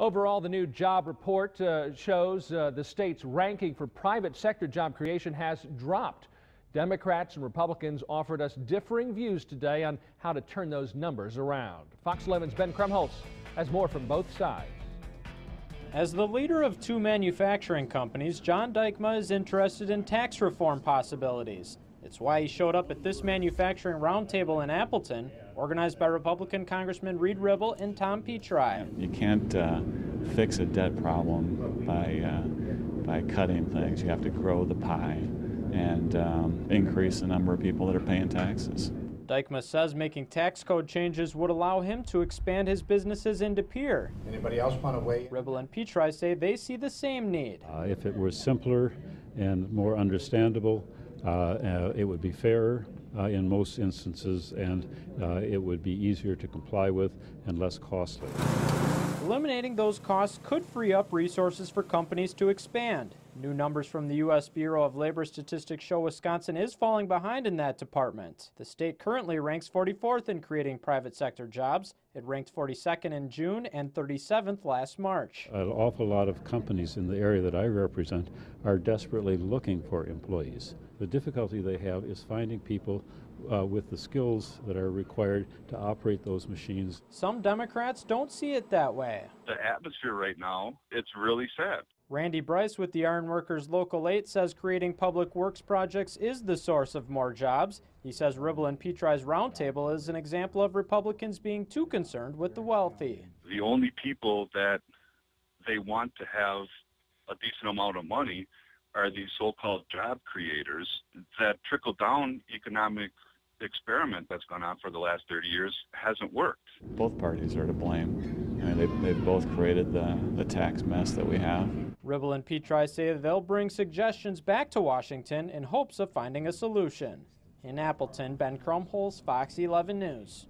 Overall, the new job report shows the state's ranking for private sector job creation has dropped. Democrats and Republicans offered us differing views today on how to turn those numbers around. Fox 11's Ben Krumholz has more from both sides. As the leader of two manufacturing companies, John Dykema is interested in tax reform possibilities. It's why he showed up at this manufacturing roundtable in Appleton, organized by Republican Congressman Reed Ribble and Tom Petri. You can't fix a debt problem by cutting things. You have to grow the pie and increase the number of people that are paying taxes. Dykema says making tax code changes would allow him to expand his businesses into Pierre. Anybody else want to weigh in? Ribble and Petri say they see the same need. If it were simpler and more understandable, it would be fairer in most instances, and it would be easier to comply with and less costly. Eliminating those costs could free up resources for companies to expand. New numbers from the U.S. Bureau of Labor Statistics show Wisconsin is falling behind in that department. The state currently ranks 44th in creating private sector jobs. It ranked 42nd in June and 37th last March. An awful lot of companies in the area that I represent are desperately looking for employees. The difficulty they have is finding people with the skills that are required to operate those machines. Some Democrats don't see it that way. The atmosphere right now, it's really sad. Randy Bryce with the Iron Workers Local 8 says creating public works projects is the source of more jobs. He says Ribble and Petri's roundtable is an example of Republicans being too concerned with the wealthy. The only people that they want to have a decent amount of money are these so-called job creators. That trickle-down economic experiment that's gone on for the last 30 years hasn't worked. Both parties are to blame. I mean, they've both created the tax mess that we have. Ribble and Petri say they'll bring suggestions back to Washington in hopes of finding a solution. In Appleton, Ben Krumholz, Fox 11 News.